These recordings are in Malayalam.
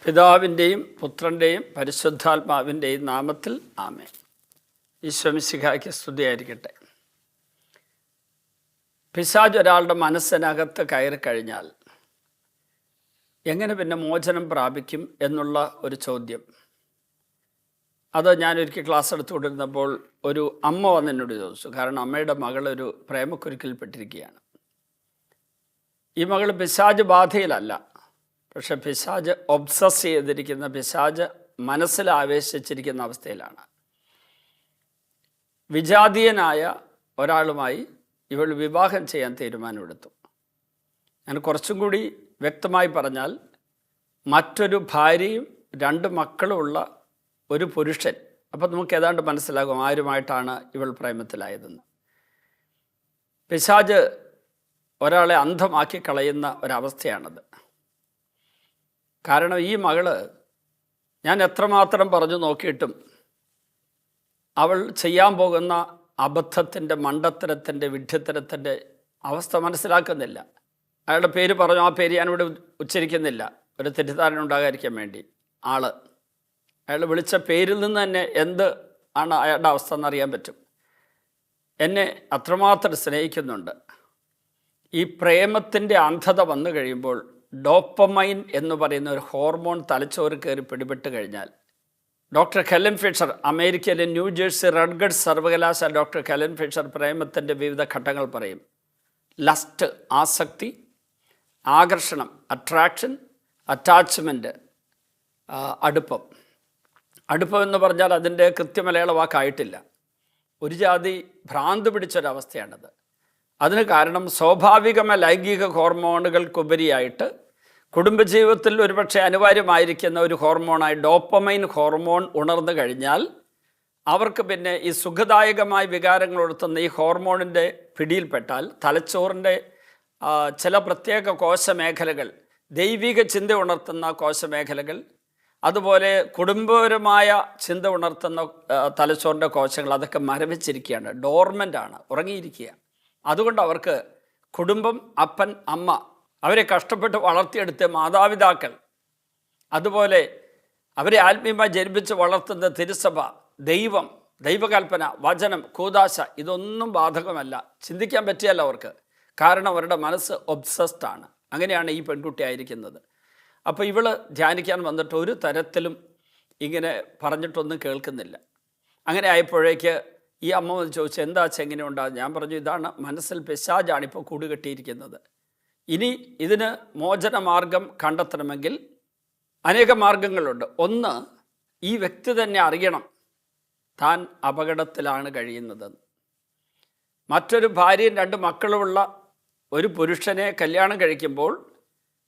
പിതാവിൻ്റെയും പുത്രൻ്റെയും പരിശുദ്ധാത്മാവിൻ്റെയും നാമത്തിൽ ആമേൻ. ഈശോ മിശിഹായ്ക്ക് സ്തുതിയായിരിക്കട്ടെ. പിശാച് ഒരാളുടെ മനസ്സിനകത്ത് കയറിക്കഴിഞ്ഞാൽ എങ്ങനെ പിന്നെ മോചനം പ്രാപിക്കും എന്നുള്ള ഒരു ചോദ്യം, അത് ഞാനൊരിക്കൽ ക്ലാസ് എടുത്തുകൊണ്ടിരുന്നപ്പോൾ ഒരു അമ്മ വന്ന് എന്നോട് ചോദിച്ചു. കാരണം അമ്മയുടെ മകളൊരു പ്രേമക്കുരുക്കിൽപ്പെട്ടിരിക്കുകയാണ്. ഈ മകൾ പിശാച് ബാധയിലല്ല, പക്ഷെ പിശാച് ഒബ്സസ് ചെയ്തിരിക്കുന്ന, പിശാച് മനസ്സിൽ ആവേശിച്ചിരിക്കുന്ന അവസ്ഥയിലാണ്. വിജാതീയനായ ഒരാളുമായി ഇവൾ വിവാഹം ചെയ്യാൻ തീരുമാനമെടുത്തു. ഞാൻ കുറച്ചും കൂടി വ്യക്തമായി പറഞ്ഞാൽ, മറ്റൊരു ഭാര്യയും 2 മക്കളുമുള്ള ഒരു പുരുഷൻ. അപ്പം നമുക്ക് ഏതാണ്ട് മനസ്സിലാകും ആരുമായിട്ടാണ് ഇവൾ പ്രേമത്തിലായതെന്ന്. പിശാച് ഒരാളെ അന്ധമാക്കി കളയുന്ന ഒരവസ്ഥയാണത്. കാരണം ഈ മകള്, ഞാൻ എത്രമാത്രം പറഞ്ഞു നോക്കിയിട്ടും അവൾ ചെയ്യാൻ പോകുന്ന അബദ്ധത്തിൻ്റെ, മണ്ടത്തരത്തിൻ്റെ, വിഡ്ഢിത്തരത്തിൻ്റെ അവസ്ഥ മനസ്സിലാക്കുന്നില്ല. അയാളുടെ പേര് പറഞ്ഞു, ആ പേര് ഞാനിവിടെ ഉച്ചരിക്കുന്നില്ല, ഒരു തെറ്റിദ്ധാരണ ഉണ്ടാകാതിരിക്കാൻ വേണ്ടി. അയാൾ വിളിച്ച പേരിൽ നിന്ന് തന്നെ എന്ത് ആണ് അയാളുടെ അവസ്ഥ എന്നറിയാൻ പറ്റും. എന്നെ അത്രമാത്രം സ്നേഹിക്കുന്നുണ്ട്. ഈ പ്രേമത്തിൻ്റെ അന്ധത വന്നു കഴിയുമ്പോൾ ഡോപ്പമൈൻ എന്ന് പറയുന്ന ഒരു ഹോർമോൺ തലച്ചോറ് കയറി പിടിപെട്ട് കഴിഞ്ഞാൽ, ഡോക്ടർ കെലൻ ഫിഷർ, അമേരിക്കയിലെ ന്യൂജേഴ്സി റഡ്ഗഡ് സർവകലാശാല ഡോക്ടർ കെലൻ ഫിഷർ പ്രേമത്തിൻ്റെ വിവിധ ഘട്ടങ്ങൾ പറയും. ലസ്റ്റ്, ആസക്തി; ആകർഷണം, അട്രാക്ഷൻ; അറ്റാച്ച്മെൻറ്റ്, അടുപ്പം. അടുപ്പം എന്ന് പറഞ്ഞാൽ അതിൻ്റെ കൃത്യമലയാള വാക്കായിട്ടില്ല. ഒരു ജാതി ഭ്രാന്ത് പിടിച്ചൊരവസ്ഥയാണത്. അതിന് കാരണം സ്വാഭാവികമായ ലൈംഗിക ഹോർമോണുകൾക്കുപരിയായിട്ട് കുടുംബജീവിതത്തിൽ ഒരുപക്ഷെ അനിവാര്യമായിരിക്കുന്ന ഒരു ഹോർമോണായി ഡോപ്പമൈൻ ഹോർമോൺ ഉണർന്നു കഴിഞ്ഞാൽ അവർക്ക് പിന്നെ ഈ സുഖദായകമായ വികാരങ്ങൾ ഉണർത്തുന്ന ഈ ഹോർമോണിൻ്റെ പിടിയിൽപ്പെട്ടാൽ തലച്ചോറിൻ്റെ ചില പ്രത്യേക കോശമേഖലകൾ, ദൈവിക ചിന്ത ഉണർത്തുന്ന കോശമേഖലകൾ, അതുപോലെ കുടുംബപരമായ ചിന്ത ഉണർത്തുന്ന തലച്ചോറിൻ്റെ കോശങ്ങൾ, അതൊക്കെ മരവിച്ചിരിക്കുകയാണ്, ഡോർമെൻ്റാണ്, ഉറങ്ങിയിരിക്കുക. അതുകൊണ്ട് അവർക്ക് കുടുംബം, അപ്പൻ, അമ്മ, അവരെ കഷ്ടപ്പെട്ട് വളർത്തിയെടുത്ത മാതാപിതാക്കൾ, അതുപോലെ അവരെ ആത്മീയമായി ജനിപ്പിച്ച് വളർത്തുന്ന തിരുസഭ, ദൈവം, ദൈവകൽപ്പന, വചനം, കൂദാശ, ഇതൊന്നും ബാധകമല്ല, ചിന്തിക്കാൻ പറ്റിയല്ല അവർക്ക്. കാരണം അവരുടെ മനസ്സ് ഒബ്സസ്ഡ് ആണ്. അങ്ങനെയാണ് ഈ പെൺകുട്ടി ആയിരിക്കുന്നത്. അപ്പോൾ ഇവള് ധ്യാനിക്കാൻ വന്നിട്ട് ഒരു തരത്തിലും ഇങ്ങനെ പറഞ്ഞിട്ടൊന്നും കേൾക്കുന്നില്ല. അങ്ങനെ ആയപ്പോഴേക്ക് ഈ അമ്മ വന്ന് ചോദിച്ചു, എന്താ എങ്ങനെ ഉണ്ടാകും? ഞാൻ പറഞ്ഞു, ഇതാണ് മനസ്സിൽ പിശാചാണ് ഇപ്പോൾ കൂടുകെട്ടിയിരിക്കുന്നത്. ഇനി ഇതിന് മോചന മാർഗം കണ്ടെത്തണമെങ്കിൽ അനേക മാർഗങ്ങളുണ്ട്. ഒന്ന്, ഈ വ്യക്തി തന്നെ അറിയണം താൻ അപകടത്തിലാണ് കഴിയുന്നതെന്ന്. മറ്റൊരു ഭാര്യയും 2 മക്കളുമുള്ള ഒരു പുരുഷനെ കല്യാണം കഴിക്കുമ്പോൾ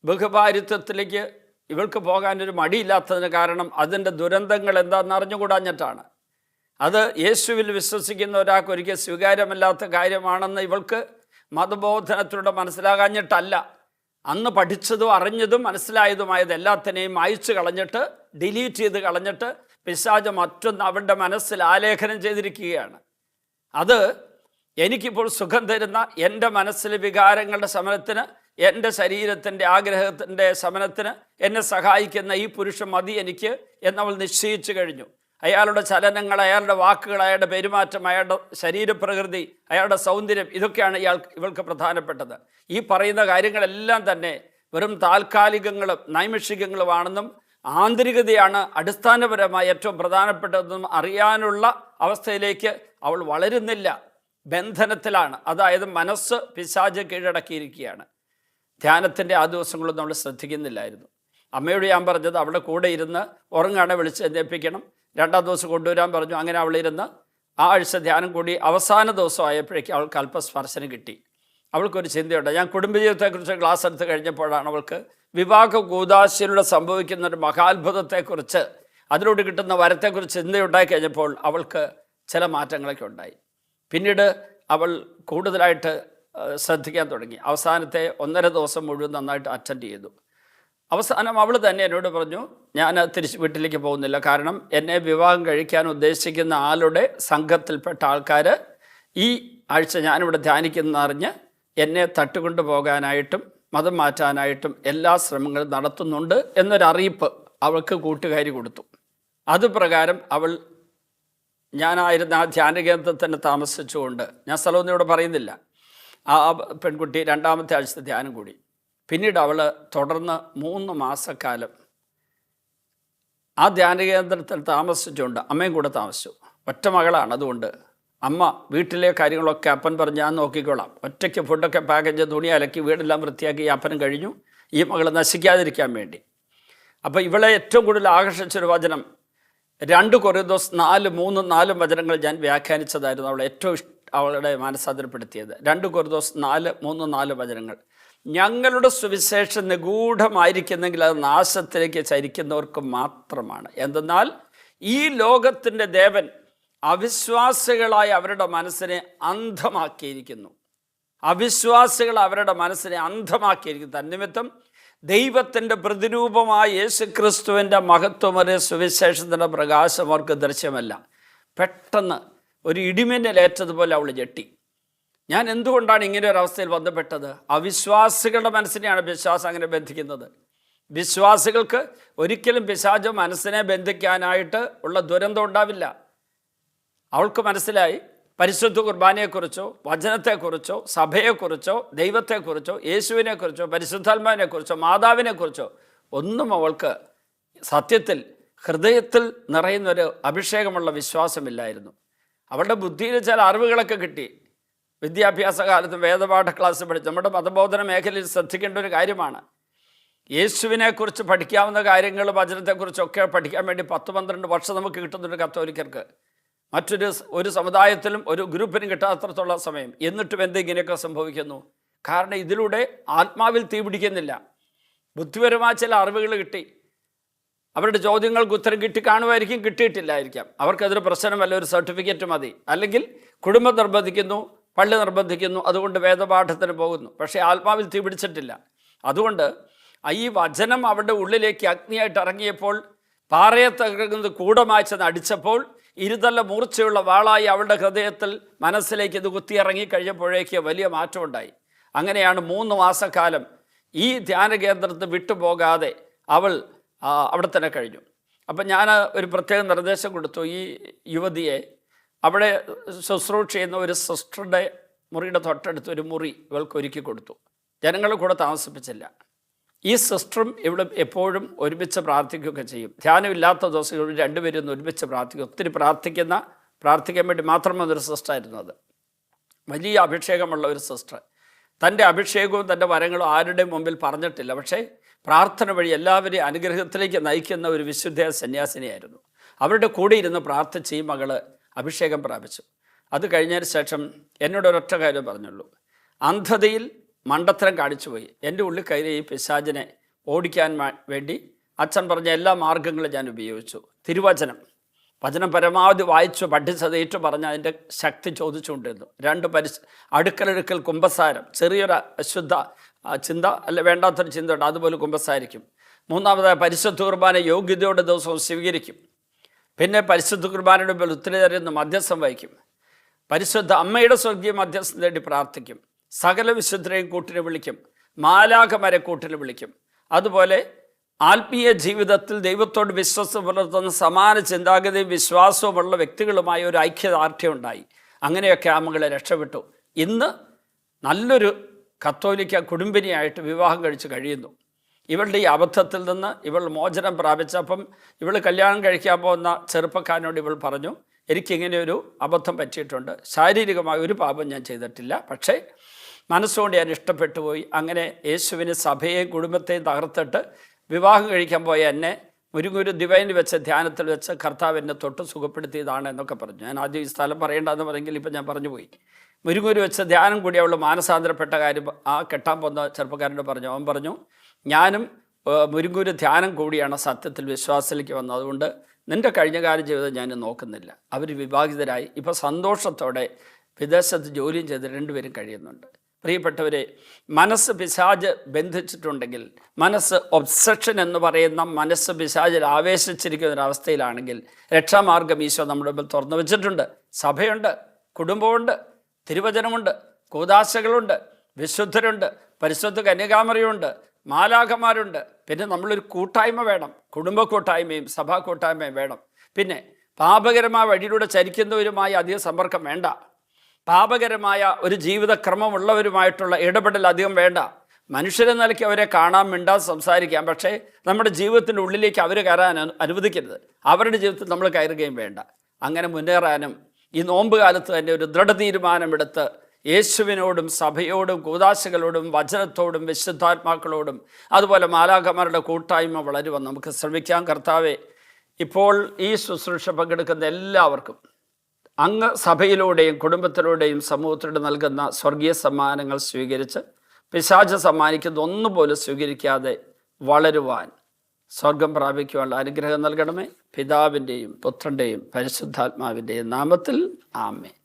ബഹുഭാര്യത്വത്തിലേക്ക് ഇവൾക്ക് പോകാനൊരു മടിയില്ലാത്തതിന് കാരണം അതിൻ്റെ ദുരന്തങ്ങൾ എന്താണെന്ന് അറിഞ്ഞുകൂടാഞ്ഞിട്ടാണ്. അത് യേശുവിൽ വിശ്വസിക്കുന്ന ഒരാൾക്ക് ഒരിക്കൽ സ്വീകാര്യമല്ലാത്ത കാര്യമാണെന്ന് ഇവൾക്ക് മതബോധനത്തിലൂടെ മനസ്സിലാകാഞ്ഞിട്ടല്ല. അന്ന് പഠിച്ചതും അറിഞ്ഞതും മനസ്സിലായതുമായത് എല്ലാത്തിനെയും മായ്ച്ചു കളഞ്ഞിട്ട്, ഡിലീറ്റ് ചെയ്ത് കളഞ്ഞിട്ട് പിശാച് മറ്റൊന്ന് അവരുടെ മനസ്സിൽ ആലേഖനം ചെയ്തിരിക്കുകയാണ്. അത് എനിക്കിപ്പോൾ സുഖം തരുന്ന, എൻ്റെ മനസ്സിലെ വികാരങ്ങളുടെ ശമനത്തിന്, എൻ്റെ ശരീരത്തിൻ്റെ ആഗ്രഹത്തിൻ്റെ ശമനത്തിന് എന്നെ സഹായിക്കുന്ന ഈ പുരുഷൻ മതി എനിക്ക് എന്നവൾ നിശ്ചയിച്ചു കഴിഞ്ഞു. അയാളുടെ ചലനങ്ങൾ, അയാളുടെ വാക്കുകൾ, അയാളുടെ പെരുമാറ്റം, അയാളുടെ ശരീരപ്രകൃതി, അയാളുടെ സൗന്ദര്യം, ഇതൊക്കെയാണ് ഇവൾക്ക് പ്രധാനപ്പെട്ടത്. ഈ പറയുന്ന കാര്യങ്ങളെല്ലാം തന്നെ വെറും താൽക്കാലികങ്ങളും നൈമിഷികങ്ങളുമാണെന്നും ആന്തരികതയാണ് അടിസ്ഥാനപരമായി ഏറ്റവും പ്രധാനപ്പെട്ടതെന്നും അറിയാനുള്ള അവസ്ഥയിലേക്ക് അവൾ വളരുന്നില്ല. ബന്ധനത്തിലാണ്. അതായത് മനസ്സ് പിശാച് കീഴടക്കിയിരിക്കുകയാണ്. ധ്യാനത്തിൻ്റെ ആ ദിവസങ്ങളും നമ്മൾ ശ്രദ്ധിക്കുന്നില്ലായിരുന്നു. അമ്മയോട് ഞാൻ പറഞ്ഞത് അവളുടെ കൂടെ ഇരുന്ന് ഉറങ്ങാണ്, വിളിച്ച് എഴുന്നേൽപ്പിക്കണം. 2-ാം ദിവസം കൊണ്ടുവരാൻ പറഞ്ഞു. അങ്ങനെ അവളിരുന്ന് ആ ആഴ്ച ധ്യാനം കൂടി അവസാന ദിവസം ആയപ്പോഴേക്കും അവൾക്ക് അല്പസ്പർശനം കിട്ടി. അവൾക്കൊരു ചിന്തയുണ്ട്. ഞാൻ കുടുംബജീവിതത്തെക്കുറിച്ച് ക്ലാസ് എടുത്ത് കഴിഞ്ഞപ്പോഴാണ് അവൾക്ക് വിവാഹ കൂദാശയിലൂടെ സംഭവിക്കുന്ന ഒരു മഹാത്ഭുതത്തെക്കുറിച്ച്, അതിലൂടെ കിട്ടുന്ന വരത്തെക്കുറിച്ച് ചിന്തയുണ്ടായി കഴിഞ്ഞപ്പോൾ അവൾക്ക് ചില മാറ്റങ്ങളൊക്കെ ഉണ്ടായി. പിന്നീട് അവൾ കൂടുതലായിട്ട് ശ്രദ്ധിക്കാൻ തുടങ്ങി. അവസാനത്തെ 1.5 ദിവസം മുഴുവൻ നന്നായിട്ട് അറ്റൻഡ് ചെയ്തു. അവസാനം അവൾ തന്നെ എന്നോട് പറഞ്ഞു, ഞാൻ തിരിച്ച് വീട്ടിലേക്ക് പോകുന്നില്ല. കാരണം എന്നെ വിവാഹം കഴിക്കാൻ ഉദ്ദേശിക്കുന്ന ആളുടെ സംഘത്തിൽപ്പെട്ട ആൾക്കാർ ഈ ആഴ്ച ഞാനിവിടെ ധ്യാനിക്കുന്നറിഞ്ഞ് എന്നെ തട്ടുകൊണ്ടു പോകാനായിട്ടും മതം മാറ്റാനായിട്ടും എല്ലാ ശ്രമങ്ങളും നടത്തുന്നുണ്ട് എന്നൊരറിയിപ്പ് അവൾക്ക് കൂട്ടുകാരി കൊടുത്തു. അതുപ്രകാരം അവൾ ഞാനായിരുന്ന ആ ധ്യാന കേന്ദ്രത്തിൽ തന്നെ താമസിച്ചുകൊണ്ട്, ഞാൻ സ്ഥലമൊന്നും ഇവിടെ പറയുന്നില്ല, ആ പെൺകുട്ടി രണ്ടാമത്തെ ആഴ്ചത്തെ ധ്യാനം കൂടി. പിന്നീട് അവൾ തുടർന്ന് 3 മാസക്കാലം ആ ധ്യാന കേന്ദ്രത്തിൽ താമസിച്ചുകൊണ്ട് അമ്മയും കൂടെ താമസിച്ചു. ഒറ്റ മകളാണ്. അതുകൊണ്ട് അമ്മ വീട്ടിലെ കാര്യങ്ങളൊക്കെ അപ്പൻ പറഞ്ഞ് ഞാൻ നോക്കിക്കോളാം. ഒറ്റയ്ക്ക് ഫുഡൊക്കെ പാക്ക് ചെയ്ത് തുണി അലക്കി വീടെല്ലാം വൃത്തിയാക്കി അപ്പനും കഴിഞ്ഞു, ഈ മകൾ നശിക്കാതിരിക്കാൻ വേണ്ടി. അപ്പോൾ ഇവളെ ഏറ്റവും കൂടുതൽ ആകർഷിച്ചൊരു വചനം 2 കൊരിന്തോസ് 4:3-4 വചനങ്ങൾ ഞാൻ വ്യാഖ്യാനിച്ചതായിരുന്നു അവളെ ഏറ്റവും അവളുടെ മാനസാന്തരപ്പെടുത്തിയത്. 2 കൊരിന്തോസ് 4:3-4 വചനങ്ങൾ. ഞങ്ങളുടെ സുവിശേഷം നിഗൂഢമായിരിക്കുന്നെങ്കിൽ അത് നാശത്തിലേക്ക് ചരിക്കുന്നവർക്ക് മാത്രമാണ്. എന്തെന്നാൽ ഈ ലോകത്തിൻ്റെ ദേവൻ അവിശ്വാസികളായ അവരുടെ മനസ്സിനെ അന്ധമാക്കിയിരിക്കുന്നു. അവിശ്വാസികൾ അവരുടെ മനസ്സിനെ അന്ധമാക്കിയിരിക്കുന്നു. തന്നിമിത്തം ദൈവത്തിൻ്റെ പ്രതിരൂപമായ യേശുക്രിസ്തുവിൻ്റെ മഹത്വമേറിയ സുവിശേഷത്തിൻ്റെ പ്രകാശം അവർക്ക് ദൃശ്യമല്ല. പെട്ടെന്ന് ഒരു ഇടിമിന്നലേറ്റതുപോലെ അവൾ ഞെട്ടി. ഞാൻ എന്തുകൊണ്ടാണ് ഇങ്ങനെ ഒരു അവസ്ഥയിൽ ബന്ധപ്പെട്ടത്? അവിശ്വാസികളുടെ മനസ്സിനെയാണ് വിശ്വാസം അങ്ങനെ ബന്ധിക്കുന്നത്. വിശ്വാസികൾക്ക് ഒരിക്കലും പിശാച് മനസ്സിനെ ബന്ധിക്കാനായിട്ട് ഉള്ള ദുരന്തം ഉണ്ടാവില്ല. അവൾക്ക് മനസ്സിലായി, പരിശുദ്ധ കുർബാനയെക്കുറിച്ചോ വചനത്തെക്കുറിച്ചോ സഭയെക്കുറിച്ചോ ദൈവത്തെക്കുറിച്ചോ യേശുവിനെക്കുറിച്ചോ പരിശുദ്ധാത്മാവിനെക്കുറിച്ചോ മാതാവിനെക്കുറിച്ചോ ഒന്നും അവൾക്ക് സത്യത്തിൽ ഹൃദയത്തിൽ നിറയുന്നൊരു അഭിഷേകമുള്ള വിശ്വാസമില്ലായിരുന്നു. അവളുടെ ബുദ്ധിയിൽ ചില അറിവുകളൊക്കെ കിട്ടി. വിദ്യാഭ്യാസ കാലത്ത് വേദപാഠ ക്ലാസ് പഠിച്ച് നമ്മുടെ മതബോധന മേഖലയിൽ ശ്രദ്ധിക്കേണ്ട ഒരു കാര്യമാണ്. യേശുവിനെക്കുറിച്ച് പഠിക്കാവുന്ന കാര്യങ്ങൾ വചനത്തെക്കുറിച്ചൊക്കെ പഠിക്കാൻ വേണ്ടി 10-12 വർഷം നമുക്ക് കിട്ടുന്നുണ്ട് കത്തോലിക്കർക്ക്. ഒരു സമുദായത്തിലും ഒരു ഗ്രൂപ്പിനും കിട്ടാത്തടത്തോളം സമയം. എന്നിട്ടും എന്തിങ്ങനെയൊക്കെ സംഭവിക്കുന്നു? കാരണം ഇതിലൂടെ ആത്മാവിൽ തീ പിടിക്കുന്നില്ല. ബുദ്ധിപരമായ ചില അറിവുകൾ കിട്ടി. അവരുടെ ചോദ്യങ്ങൾക്ക് ഉത്തരം കിട്ടി കാണുമായിരിക്കും, കിട്ടിയിട്ടില്ലായിരിക്കാം. അവർക്കതൊരു പ്രശ്നമല്ല, ഒരു സർട്ടിഫിക്കറ്റ് മതി. അല്ലെങ്കിൽ കുടുംബം നിർബന്ധിക്കുന്നു, പള്ളി നിർബന്ധിക്കുന്നു, അതുകൊണ്ട് വേദപാഠത്തിന് പോകുന്നു. പക്ഷേ ആത്മാവിൽ തീ പിടിച്ചിട്ടില്ല. അതുകൊണ്ട് ഈ വചനം അവരുടെ ഉള്ളിലേക്ക് അഗ്നിയായിട്ട് ഇറങ്ങിയപ്പോൾ, പാറയെ തകർക്കുന്നത് കൂടമായി ചെന്ന് അടിച്ചപ്പോൾ, ഇരുതല്ല മൂർച്ചയുള്ള വാളായി അവളുടെ ഹൃദയത്തിൽ മനസ്സിലേക്ക് ഇത് കുത്തിയിറങ്ങി കഴിഞ്ഞപ്പോഴേക്ക് വലിയ മാറ്റമുണ്ടായി. അങ്ങനെയാണ് 3 മാസക്കാലം ഈ ധ്യാന കേന്ദ്രത്തിൽ വിട്ടുപോകാതെ അവൾ അവിടെ തന്നെ കഴിഞ്ഞു. അപ്പം ഞാൻ ഒരു പ്രത്യേക നിർദ്ദേശം കൊടുത്തു. ഈ യുവതിയെ അവിടെ ശുശ്രൂഷ ചെയ്യുന്ന ഒരു സിസ്റ്ററുടെ മുറിയുടെ തൊട്ടടുത്ത് ഒരു മുറി ഇവൾക്ക് ഒരുക്കി കൊടുത്തു. ജനങ്ങളെ കൂടെ താമസിപ്പിച്ചില്ല. ഈ സിസ്റ്ററും ഇവിടെ എപ്പോഴും ഒരുമിച്ച് പ്രാർത്ഥിക്കുകയൊക്കെ ചെയ്യും. ധ്യാനമില്ലാത്ത ദിവസങ്ങളിൽ രണ്ടുപേരും ഒരുമിച്ച് പ്രാർത്ഥിക്കും. ഒത്തിരി പ്രാർത്ഥിക്കാൻ വേണ്ടി മാത്രം വന്നൊരു സിസ്റ്ററായിരുന്നു അത്. വലിയ അഭിഷേകമുള്ള ഒരു സിസ്റ്റർ. തൻ്റെ അഭിഷേകവും തൻ്റെ വരങ്ങളും ആരുടെയും മുമ്പിൽ പറഞ്ഞിട്ടില്ല. പക്ഷേ പ്രാർത്ഥന വഴി എല്ലാവരെയും അനുഗ്രഹത്തിലേക്ക് നയിക്കുന്ന ഒരു വിശുദ്ധ സന്യാസിനിയായിരുന്നു. അവരുടെ കൂടെ ഇരുന്ന് പ്രാർത്ഥിച്ച് ഈ മകള് അഭിഷേകം പ്രാപിച്ചു. അത് കഴിഞ്ഞതിന് ശേഷം എന്നോട് ഒരൊറ്റ കാര്യം പറഞ്ഞുള്ളൂ. അന്ധതയിൽ മണ്ടത്തരം കാണിച്ചു പോയി. എൻ്റെ ഉള്ളിൽ കയറി ഈ പിശാചിനെ ഓടിക്കാൻ വേണ്ടി അച്ഛൻ പറഞ്ഞ എല്ലാ മാർഗങ്ങളും ഞാൻ ഉപയോഗിച്ചു. വചനം പരമാവധി വായിച്ചു പഠിച്ചത് ഏറ്റു പറഞ്ഞ് അതിൻ്റെ ശക്തി ചോദിച്ചുകൊണ്ടിരുന്നു. 2 അടുക്കലടുക്കൽ കുമ്പസാരം, ചെറിയൊരു അശുദ്ധ ചിന്ത അല്ല, വേണ്ടാത്തൊരു ചിന്തയുണ്ട്, അതുപോലെ കുമ്പസാരിക്കും. 3-ാമതായി പരിശുദ്ധ കുർബാന യോഗ്യതയോടെ ദിവസവും സ്വീകരിക്കും. പിന്നെ പരിശുദ്ധ കുർബാനയുടെ മുമ്പിൽ ഉത്തരേറിയുന്ന മധ്യസ്ഥം വഹിക്കും. പരിശുദ്ധ അമ്മയുടെ സ്വർഗീയ മധ്യസ്ഥം തേടി പ്രാർത്ഥിക്കും. സകല വിശുദ്ധരെയും കൂട്ടിന് വിളിക്കും. മാലാഖമാരെ കൂട്ടിന് വിളിക്കും. അതുപോലെ ആത്മീയ ജീവിതത്തിൽ ദൈവത്തോട് വിശ്വാസം പുലർത്തുന്ന സമാന ചിന്താഗതിയും വിശ്വാസവുമുള്ള വ്യക്തികളുമായി ഒരു ഐക്യദാർഢ്യം ഉണ്ടായി. അങ്ങനെയൊക്കെ ആ മകളെ രക്ഷപ്പെട്ടു. ഇന്ന് നല്ലൊരു കത്തോലിക്ക കുടുംബിനിയായിട്ട് വിവാഹം കഴിച്ച് കഴിയുന്നു. ഇവളുടെ ഈ അബദ്ധത്തിൽ നിന്ന് ഇവൾ മോചനം പ്രാപിച്ചപ്പം ഇവൾ കല്യാണം കഴിക്കാൻ പോകുന്ന ചെറുപ്പക്കാരനോട് ഇവൾ പറഞ്ഞു, എനിക്കിങ്ങനെയൊരു അബദ്ധം പറ്റിയിട്ടുണ്ട്. ശാരീരികമായ ഒരു പാപം ഞാൻ ചെയ്തിട്ടില്ല, പക്ഷേ മനസ്സുകൊണ്ട് ഞാൻ ഇഷ്ടപ്പെട്ടു പോയി. അങ്ങനെ യേശുവിന് സഭയെയും കുടുംബത്തെയും തകർത്തിട്ട് വിവാഹം കഴിക്കാൻ പോയ എന്നെ മുരുങ്ങൂര് ഡിവൈനിൽ വെച്ച് ധ്യാനത്തിൽ വെച്ച് കർത്താവ് എന്നെ തൊട്ട് സുഖപ്പെടുത്തിയതാണ് എന്നൊക്കെ പറഞ്ഞു. ഞാൻ ആദ്യം ഈ സ്ഥലം പറയേണ്ടതെന്ന് പറഞ്ഞെങ്കിൽ ഇപ്പം ഞാൻ പറഞ്ഞു പോയി. മുരുങ്ങൂര് വെച്ച് ധ്യാനം കൂടി അവൾ മാനസാന്തരപ്പെട്ട കാര്യം ആ കെട്ടാൻ പോകുന്ന ചെറുപ്പക്കാരനോട് പറഞ്ഞു. അവൻ പറഞ്ഞു, ഞാനും മുരുങ്ങൂര് ധ്യാനം കൂടിയാണ് സത്യത്തിൽ വിശ്വാസത്തിലേക്ക് വന്നത്. അതുകൊണ്ട് നിൻ്റെ കഴിഞ്ഞകാല ജീവിതം ഞാൻ നോക്കുന്നില്ല. അവർ വിവാഹിതരായി ഇപ്പോൾ സന്തോഷത്തോടെ വിദേശത്ത് ജോലിയും ചെയ്ത് 2 പേരും കഴിയുന്നുണ്ട്. പ്രിയപ്പെട്ടവരെ, മനസ്സ് പിശാച് ബന്ധിച്ചിട്ടുണ്ടെങ്കിൽ, മനസ്സ് ഒബ്സെഷൻ എന്ന് പറയുന്ന മനസ്സ് പിശാചിൽ ആവേശിച്ചിരിക്കുന്ന ഒരവസ്ഥയിലാണെങ്കിൽ രക്ഷാമാർഗം ഈശോ നമ്മുടെ മുമ്പിൽ തുറന്നു വെച്ചിട്ടുണ്ട്. സഭയുണ്ട്, കുടുംബമുണ്ട്, തിരുവചനമുണ്ട്, കൂദാശകളുണ്ട്, വിശുദ്ധരുണ്ട്, പരിശുദ്ധ കന്യകാമറിയുണ്ട്, മാലാഖമാരുണ്ട്. പിന്നെ നമ്മളൊരു കൂട്ടായ്മ വേണം, കുടുംബ കൂട്ടായ്മയും സഭാ കൂട്ടായ്മയും വേണം. പിന്നെ പാപകരമായ വഴിയിലൂടെ ചരിക്കുന്നവരുമായി അധികം സമ്പർക്കം വേണ്ട. പാപകരമായ ഒരു ജീവിതക്രമമുള്ളവരുമായിട്ടുള്ള ഇടപെടൽ അധികം വേണ്ട. മനുഷ്യരെ നിലയ്ക്ക് അവരെ കാണാൻ, മിണ്ടാൻ, സംസാരിക്കാം. പക്ഷേ നമ്മുടെ ജീവിതത്തിൻ്റെ ഉള്ളിലേക്ക് അവർ കയറാൻ അനുവദിക്കരുത്. അവരുടെ ജീവിതത്തിൽ നമ്മൾ കയറുകയും വേണ്ട. അങ്ങനെ മുന്നേറാനും ഈ നോമ്പ് കാലത്ത് തന്നെ ഒരു ദൃഢതീരുമാനമെടുത്ത് യേശുവിനോടും സഭയോടും കൂദാശകളോടും വചനത്തോടും വിശുദ്ധാത്മാക്കളോടും അതുപോലെ മാലാഖമാരുടെ കൂട്ടായ്മ വളരുവാൻ നമുക്ക് ശ്രമിക്കാം. കർത്താവെ, ഇപ്പോൾ ഈ ശുശ്രൂഷ പങ്കെടുക്കുന്ന എല്ലാവർക്കും അങ്ങ് സഭയിലൂടെയും കുടുംബത്തിലൂടെയും സമൂഹത്തിലൂടെ നൽകുന്ന സ്വർഗീയ സമ്മാനങ്ങൾ സ്വീകരിച്ച് പിശാച് സമ്മാനിക്കുന്ന ഒന്നുപോലും സ്വീകരിക്കാതെ വളരുവാൻ, സ്വർഗം പ്രാപിക്കുവാനുള്ള അനുഗ്രഹം നൽകണമേ. പിതാവിൻ്റെയും പുത്രൻ്റെയും പരിശുദ്ധാത്മാവിൻ്റെയും നാമത്തിൽ ആമേൻ.